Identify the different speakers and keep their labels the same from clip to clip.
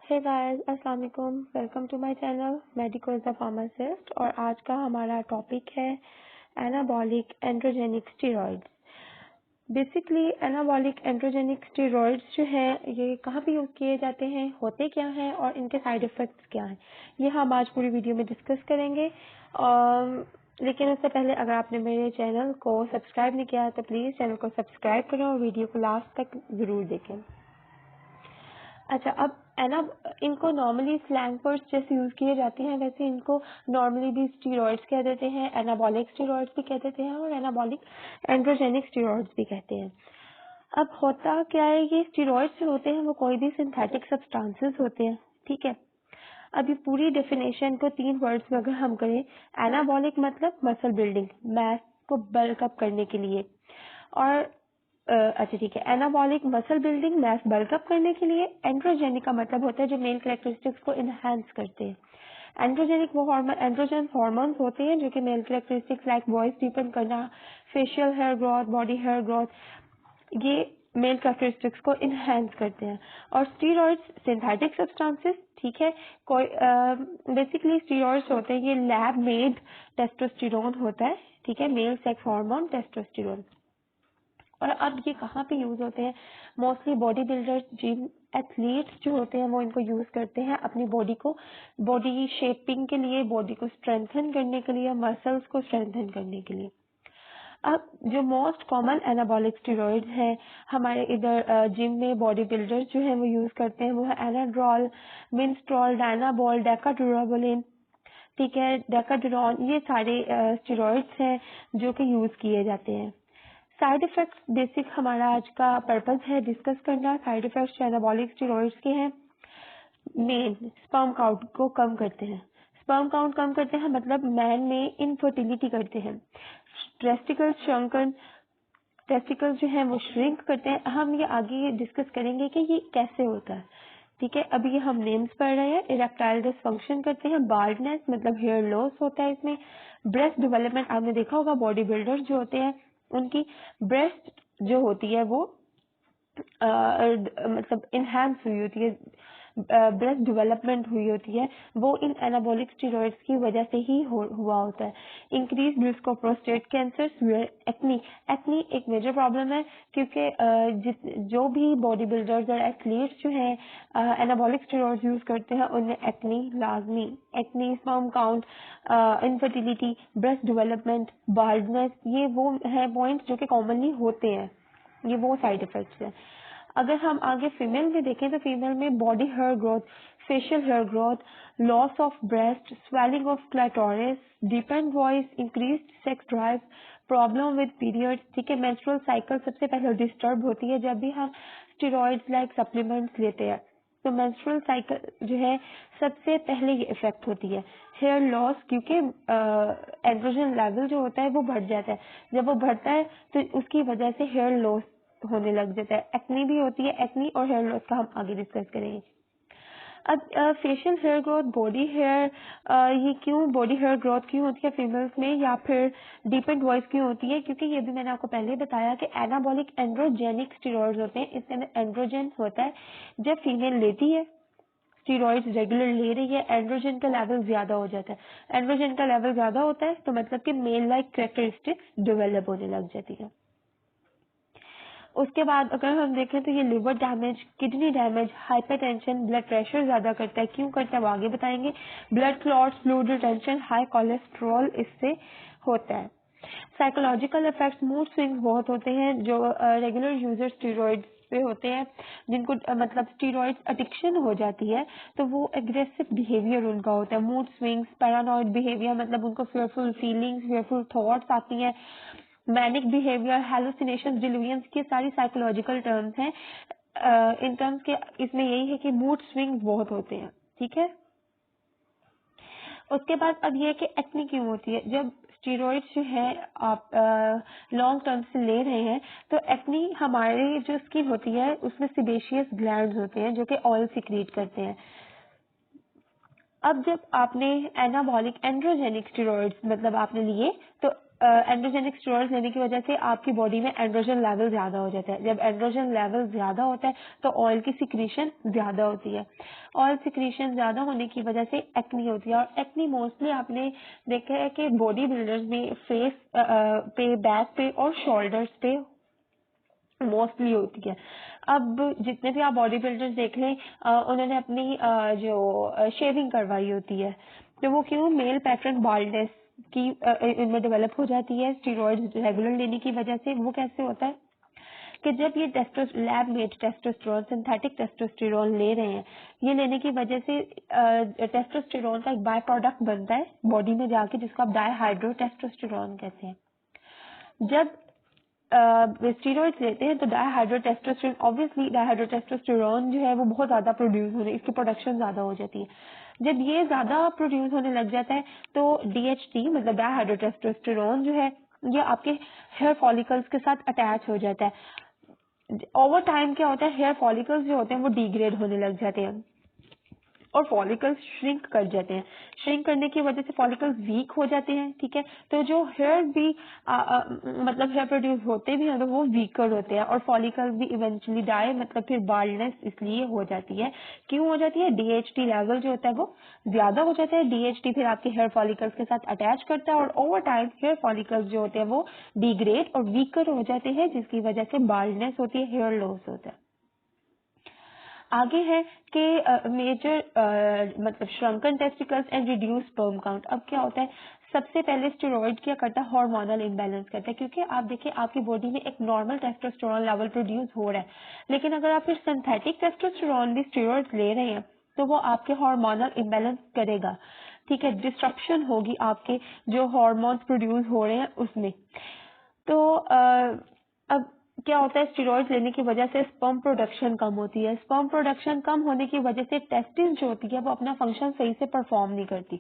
Speaker 1: हे guys, अस्सलाम वालेकुम। Welcome to my channel Medico is the Pharmacist. और आज का हमारा टॉपिक है anabolic androgenic steroids. Basically anabolic androgenic steroids जो है ये कहाँ पे यूज़ किए जाते हैं, होते क्या हैं और इनके साइड इफ़ेक्ट्स क्या हैं, ये हम आज पूरी वीडियो में डिस्कस करेंगे। लेकिन उससे पहले अगर आपने मेरे चैनल को सब्सक्राइब नहीं किया है तो प्लीज़ चैनल को सब्सक्राइब करें और वीडियो को लास्ट तक ज़रूर देखें। अच्छा, अब इनको नॉर्मली स्लैंग वर्ड्स जैसे यूज़ किए जाते हैं वैसे इनको नॉर्मली भी स्टीरॉइड्स कह देते हैं, एनाबॉलिक स्टीरॉइड्स भी कह देते हैं और एनाबॉलिक एंड्रोजेनिक स्टीरॉइड्स भी कहते हैं। अब होता क्या है, ये स्टीरॉइड्स जो होते हैं वो कोई भी सिंथेटिक सब्सटेंसेस होते हैं, ठीक है। अब ये पूरी डेफिनेशन को 3 वर्ड्स में अगर हम करें, एनाबॉलिक मतलब मसल बिल्डिंग, मास को बल्क अप करने के लिए, और अच्छा ठीक है, एनाबॉलिक मसल बिल्डिंग मास बल्क अप करने के लिए। एंड्रोजेनिक का मतलब होता है जो मेल कैरेक्टरिस्टिक्स को इनहेंस करते हैं। एंड्रोजेनिक वो एंड्रोजन हार्मोन्स होते हैं जो कि male characteristics like voice deepen करना, facial hair growth, body hair growth, ये मेल कैरेक्टरिस्टिक्स को इनहेंस करते हैं। और स्टीरॉइड्स सिंथेटिक सब्सटेंसेस, ठीक है, कोई बेसिकली स्टीरॉइड्स होते हैं ये लैब मेड टेस्टोस्टेरोन होता है, ठीक है, मेल सेक्स हार्मोन टेस्टोस्टेरोन। और अब ये कहाँ पे यूज़ होते हैं, mostly body builders, gym athletes जो होते हैं वो इनको यूज़ करते हैं अपनी बॉडी को, बॉडी शेपिंग के लिए, बॉडी को स्ट्रेंथन करने के लिए, मसल्स को स्ट्रेंथन करने के लिए। अब जो मोस्ट कॉमन एनाबॉलिक स्टेरॉइड्स हैं हमारे इधर जिम में बॉडी बिल्डर्स जो हैं वो यूज़ करते हैं, वो है एनाड्रॉल, मिनस्ट्रॉल, डायनाबॉल, डेकाडुराबोलिन, ठीक है, डेकाडुरॉन, ये सारे स्टेरॉइड्स हैं जो कि यूज़ किए जाते हैं। साइड इफेक्ट्स बेसिक हमारा आज का पर्पस है डिस्कस करना। साइड इफेक्ट्स एनाबॉलिक स्टेरॉइड्स के हैं, मेन स्पर्म काउंट को कम करते हैं। स्पर्म काउंट कम करते हैं मतलब मैन में इनफर्टिलिटी करते हैं। टेस्टिकल श्रंकन, टेस्टिकल जो है वो श्रिंक करते हैं। हम ये आगे डिस्कस करेंगे कि ये कैसे होता है, ठीक है। अभी ये हम नेम्स पढ़ रहे हैं। इरेक्टाइल डिसफंक्शन करते हैं, बाल्डनेस मतलब हेयर लॉस होता है इसमें, ब्रेस्ट डेवलपमेंट, आपने देखा होगा बॉडी बिल्डर्स जो होते हैं उनकी ब्रेस्ट जो होती है वो मतलब इनहेंस हुई होती है, ब्रेस्ट डेवलपमेंट हुई होती है, वो इन एनाबॉलिक स्टेरॉइड्स की वजह से ही हुआ होता है। Increase risk of prostate cancer, acne, acne एक मेजर प्रॉब्लम है क्योंकि जो भी बॉडी बिल्डर्स और एथलीट्स जो हैं एनाबॉलिक स्टेरॉइड्स यूज करते हैं उनमें एक्नी लाजमी, acne, sperm count, infertility, breast development, baldness, ये वो है पॉइंट्स जो कि कॉमनली होते हैं, ये वो साइड इफेक्ट्स हैं। अगर हम आगे फीमेल में देखें तो फीमेल में body hair growth, facial hair growth, loss of breast, swelling of clitoris, deepened voice, increased sex drive, problem with periods, ठीक है। मेंस्ट्रुअल साइकिल सबसे पहले डिस्टर्ब होती है जब भी हम स्टेरॉइड्स लाइक सप्लीमेंट्स लेते हैं, तो मेंस्ट्रुअल साइकिल जो है सबसे पहले ये इफेक्ट होती है। हेयर लॉस क्योंकि एंड्रोजन लेवल जो होता है वो बढ़ जाता है, जब वो बढ़ता है तो उसकी वजह से हेयर लॉस होने लग जाता है। एक्नी भी होती है, एक्नी और हेयर लॉस का हम आगे डिस्कस करेंगे। अब facial hair growth, body hair, ये क्यों बॉडी हेयर ग्रोथ क्यों होती है फीमेल्स में, या फिर डीपेंड वॉइस क्यों होती है, क्योंकि ये भी मैंने आपको पहले बताया कि एनाबॉलिक एंड्रोजेनिक स्टेरॉइड्स होते हैं, इसके अंदर एंड्रोजन होता है। जब फीमेल लेती है स्टेरॉइड्स रेगुलर ले रही है, एंड्रोजन का लेवल ज्यादा हो जाता है। एंड्रोजन का लेवल ज्यादा होता है तो मतलब कि मेल लाइक कैरेक्टरिस्टिक्स डेवलप होने लग जाती है। उसके बाद अगर हम देखें तो ये liver damage, kidney damage, hypertension, blood pressure ज्यादा करता है। क्यों करता है वो आगे बताएंगे। Blood clots, fluid retention, high cholesterol इससे होता है। साइकोलॉजिकल इफेक्ट्स, मूड स्विंग्स बहुत होते हैं जो रेगुलर यूजर स्टेरॉइड्स पे होते हैं, जिनको मतलब स्टेरॉइड्स एडिक्शन हो जाती है तो वो एग्रेसिव बिहेवियर उनका होता है। मूड स्विंग्स, पैरानॉइड बिहेवियर मतलब उनको फेयरफुल फीलिंग्स, फेयरफुल थॉट्स आती हैं। मैनिक बिहेवियर, हेलुसिनेशन, डिल्यूजन्स, की सारी साइकोलॉजिकल टर्म्स हैं। इन टर्म्स के इसमें यही है कि मूड स्विंग्स बहुत होते हैं, ठीक है। उसके बाद अब ये है कि एक्नी क्यों होती है। जब स्टेरॉइड्स जो है आप लॉन्ग टर्म से ले रहे हैं तो एक्नी, हमारी जो स्किन होती है उसमें सिबेशियस ग्लैंड्स होते हैं जो कि ऑयल सिक्रीट करते हैं। अब जब आपने एनाबॉलिक एंड्रोजेनिक स्टेरॉइड्स मतलब आपने लिए तो एंड्रोजेनिक स्टेरॉइड्स लेने की वजह से आपकी बॉडी में एंड्रोजन लेवल ज्यादा हो जाता है। जब एंड्रोजन लेवल ज्यादा होता है तो ऑयल की सिक्रीशन ज्यादा होती है। ऑयल सिक्रीशन ज्यादा होने की वजह से एक्नी होती है, और एक्नी मोस्टली आपने देखा है कि बॉडी बिल्डर्स में फेस पे, बैक पे और शोल्डर्स पे मोस्टली होती है। अब जितने भी आप बॉडी बिल्डर्स देख लें, उन्होंने अपनी जो शेविंग करवाई होती है, तो वो क्यों मेल पैटर्न बाल्डनेस की इनमें डेवलप हो जाती है स्टेरॉइड रेगुलर लेने की वजह से। वो कैसे होता है कि जब ये lab made testosterone, synthetic testosterone ले रहे हैं, ये लेने की वजह से टेस्टोस्टेरोन का एक बाय प्रोडक्ट बनता है बॉडी में जाके, जिसको आप डाईहाइड्रो टेस्टोस्टेरोन कहते हैं। जब स्टीरॉइड्स लेते हैं तो डाईहाइड्रोटेस्टोस्टेरोन, ऑब्वियसली डाईहाइड्रोटेस्टोस्टेरोन जो है वो बहुत ज्यादा प्रोड्यूस होने, इसकी प्रोडक्शन ज्यादा हो जाती है। जब ये ज्यादा प्रोड्यूस होने लग जाता है तो DHT मतलब डाईहाइड्रोटेस्टोस्टेरोन जो है ये आपके हेयर फॉलिकल्स के साथ अटैच हो जाता है। ओवर टाइम क्या होता है, हेयर फॉलिकल्स जो होते हैं वो डिग्रेड होने लग जाते हैं और फॉलिकल्स श्रिंक कर जाते हैं। श्रिंक करने की वजह से फॉलिकल्स वीक हो जाते हैं, ठीक है। तो जो हेयर भी मतलब हेयर प्रोड्यूस होते भी हैं तो वो वीकर होते हैं, और फॉलिकल्स भी इवेंचुअली डाई, मतलब फिर बाल्डनेस इसलिए हो जाती है। क्यों हो जाती है? DHT लेवल जो होता है वो ज्यादा हो जाता है। DHT फिर आपके हेयर फॉलिकल्स के साथ अटैच करता है और ओवर टाइम हेयर फॉलिकल्स जो होते हैं वो डिग्रेड और वीकर हो जाते हैं, जिसकी वजह से बाल्डनेस होती है, हेयर लॉस होता है। आगे है कि मेजर मतलब shrinking testicles and reduce sperm count. अब क्या होता है, सबसे पहले स्टेरॉइड क्या करता है, हार्मोनल इम्बैलेंस करता है। क्योंकि आप देखिए आपकी बॉडी में एक नॉर्मल टेस्टोस्टेरोन लेवल प्रोड्यूस हो रहा है, लेकिन अगर आप फिर सिंथेटिक टेस्टोस्टेरोन भी स्टेरॉइड्स ले रहे हैं तो वो आपके हार्मोनल इम्बैलेंस करेगा, ठीक है। डिस्ट्रप्शन होगी आपके जो हार्मोन्स प्रोड्यूस हो रहे हैं उसमें। तो अब क्या होता है, स्टेरॉइड लेने की वजह से स्पर्म प्रोडक्शन कम होती है। स्पर्म प्रोडक्शन कम होने की वजह से टेस्टिस जो होती है वो अपना फंक्शन सही से परफॉर्म नहीं करती।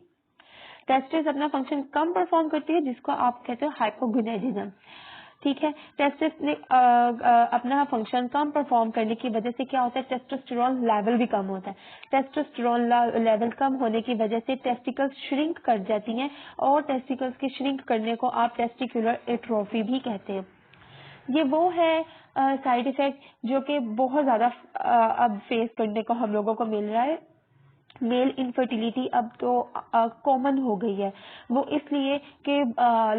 Speaker 1: टेस्टिस अपना फंक्शन कम परफॉर्म करती है, जिसको आप कहते हो हाइपोगोनेडिज्म, ठीक है। टेस्टिस ने अपना फंक्शन कम परफॉर्म करने की वजह से क्या होता है, टेस्टोस्टेरोन लेवल भी कम होता है। टेस्टोस्टेरोन लेवल कम होने की वजह से टेस्टिकल्स श्रिंक कर जाती हैं, और टेस्टिकल्स के श्रिंक करने को आप टेस्टिकुलर एट्रोफी भी कहते हैं। ये वो है साइड इफेक्ट जो कि बहुत ज्यादा अब फेस करने को हम लोगों को मिल रहा है। मेल इनफर्टिलिटी अब तो कॉमन हो गई है। वो इसलिए कि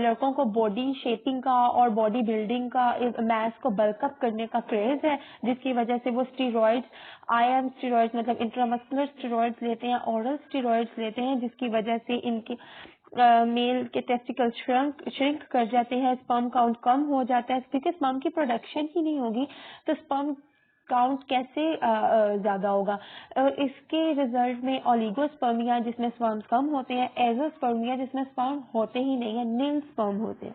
Speaker 1: लड़कों को बॉडी शेपिंग का और बॉडी बिल्डिंग का, मैस को बल्कअप करने का क्रेज है, जिसकी वजह से वो स्टीरॉइड्स, IM स्टीरॉइड्स मतलब इंट्रामस्कुलर स्टीरॉइड्स लेते हैं, ओरल स्टीरॉइड्स लेते हैं, जिसकी वजह से इनके मेल के टेस्टिकल श्रिंक कर जाते हैं, स्पर्म काउंट कम हो जाता है। क्योंकि स्पर्म की प्रोडक्शन ही नहीं होगी तो स्पर्म काउंट कैसे ज्यादा होगा। इसके रिजल्ट में ओलिगोस्पर्मिया जिसमें स्पर्म्स कम होते हैं, एजोस्पर्मिया जिसमें स्पर्म होते ही नहीं है, नील स्पर्म होते हैं।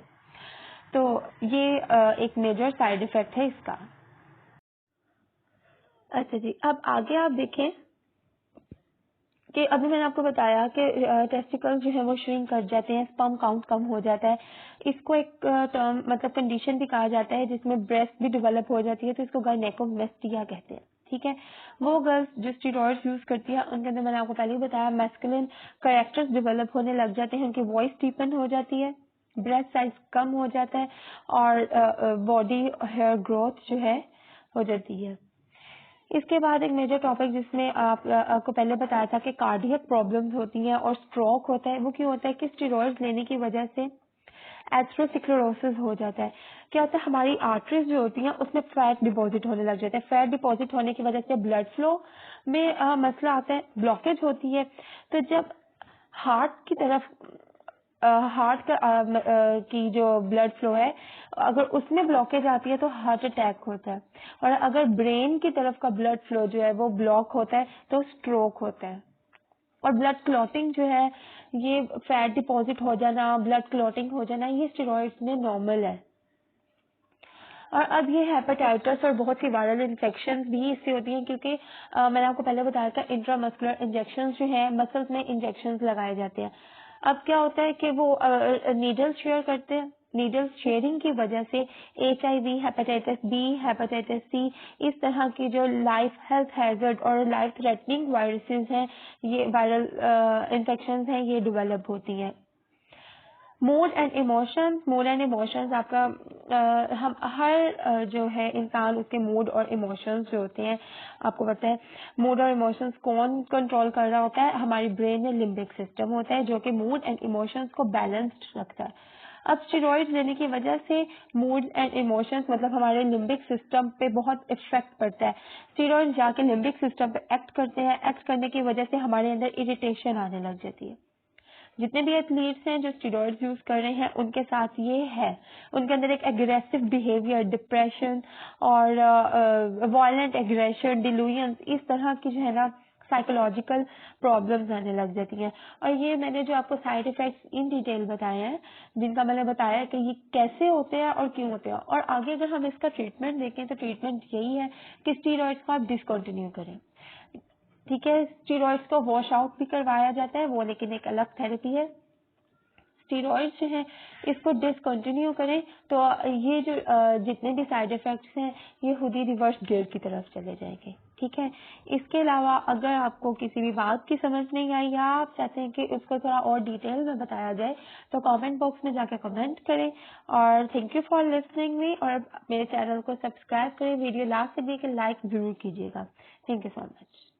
Speaker 1: तो ये एक मेजर साइड इफेक्ट है इसका। अच्छा जी, अब आगे आप देखें कि अभी मैंने आपको बताया कि टेस्टिकल्स जो है वो श्रिंक कर जाते हैं, स्पर्म काउंट कम हो जाता है। इसको एक टर्म मतलब कंडीशन भी कहा जाता है जिसमें ब्रेस्ट भी डेवलप हो जाती है, तो इसको गायनेकोमेस्टिया कहते हैं, ठीक है। वो गर्ल्स जो स्टेरॉइड्स यूज करती है उनके अंदर मैंने आपको पहले ही बताया मैस्कुलिन कैरेक्टर्स डेवलप होने लग जाते हैं, उनकी वॉइस डीपन हो जाती है, ब्रेस्ट साइज कम हो जाता है, और बॉडी हेयर ग्रोथ जो है हो जाती है। इसके बाद एक मेजर टॉपिक जिसमें आपको पहले बताया था कि कार्डियक प्रॉब्लम्स होती हैं और स्ट्रोक होता है। वो क्यों होता है कि स्टेरॉइड्स लेने की वजह से एथेरोस्क्लेरोसिस हो जाता है। क्या होता है, हमारी आर्टरीज जो होती हैं उसमें फैट डिपॉजिट होने लग जाता है। फैट डिपॉजिट होने की वजह से ब्लड फ्लो में मसला आता है, ब्लॉकेज होती है। तो जब हार्ट की तरफ हार्ट का की जो ब्लड फ्लो है, अगर उसमें ब्लॉकेज आती है तो हार्ट अटैक होता है, और अगर ब्रेन की तरफ का ब्लड फ्लो जो है वो ब्लॉक होता है तो स्ट्रोक होता है। और ब्लड क्लॉटिंग जो है, ये फैट डिपॉजिट हो जाना, ब्लड क्लॉटिंग हो जाना, ये स्टेरॉइड्स में नॉर्मल है। और अब ये हेपेटाइटिस और बहुत सी वायरल इन्फेक्शंस भी इससे होती हैं, क्योंकि मैंने आपको पहले बताया था इंट्रामस्कुलर इंजेक्शंस जो है, मसल्स में इंजेक्शंस लगाए जाते हैं। अब क्या होता है कि वो नीडल्स शेयर करते हैं, नीडल्स शेयरिंग की वजह से HIV, hepatitis B, hepatitis C, इस तरह की जो लाइफ हेल्थ हैजर्ड और लाइफ थ्रेटनिंग वायरसेस हैं, ये वायरल इन्फेक्शंस हैं, ये डेवलप होती हैं। मूड एंड इमोशंस आपका हम हर जो है इंसान उसके मूड और इमोशंस जो होते हैं, आपको पता है मूड और इमोशंस कौन कंट्रोल कर रहा होता है? हमारी ब्रेन में लिम्बिक सिस्टम होता है जो कि मूड एंड इमोशंस को बैलेंस्ड रखता है। अब स्टेरॉइड लेने की वजह से मूड एंड इमोशंस मतलब हमारे लिम्बिक सिस्टम पे बहुत इफेक्ट पड़ता है। स्टेरॉइड जाके लिम्बिक सिस्टम पे एक्ट करते हैं, एक्ट करने की वजह से हमारे अंदर इरिटेशन आने लग जाती है। जितने भी एथलीट्स हैं जो स्टेरॉइड्स यूज कर रहे हैं उनके साथ ये है, उनके अंदर एक एग्रेसिव बिहेवियर, डिप्रेशन और वायलेंट एग्रेशन, डिलूजन्स, इस तरह की जो है ना साइकोलॉजिकल प्रॉब्लम्स आने लग जाती हैं। और ये मैंने जो आपको साइड इफेक्ट्स इन डिटेल बताए हैं, जिनका मैंने बताया कि ये कैसे होते हैं और क्यों होते हैं, और आगे अगर हम इसका ट्रीटमेंट देखें तो ट्रीटमेंट यही है कि स्टेरॉइड्स को आप डिसकंटिन्यू करें। ठीक है, स्टीरॉइड्स को वॉश आउट भी करवाया जाता है वो, लेकिन एक अलग थेरेपी है। स्टीरॉइड्स जो है इसको डिसकंटिन्यू करें तो ये जो जितने भी साइड इफेक्ट्स हैं ये खुद ही रिवर्स गियर की तरफ चले जाएंगे। ठीक है, इसके अलावा अगर आपको किसी भी बात की समझ नहीं आई या आप चाहते हैं कि उसको थोड़ा और डिटेल में बताया जाए तो कमेंट बॉक्स में जाकर कमेंट करें। और thank you for listening me, और मेरे चैनल को सब्सक्राइब करें, वीडियो लास्ट से देख के लाइक जरूर कीजिएगा। Thank you so much.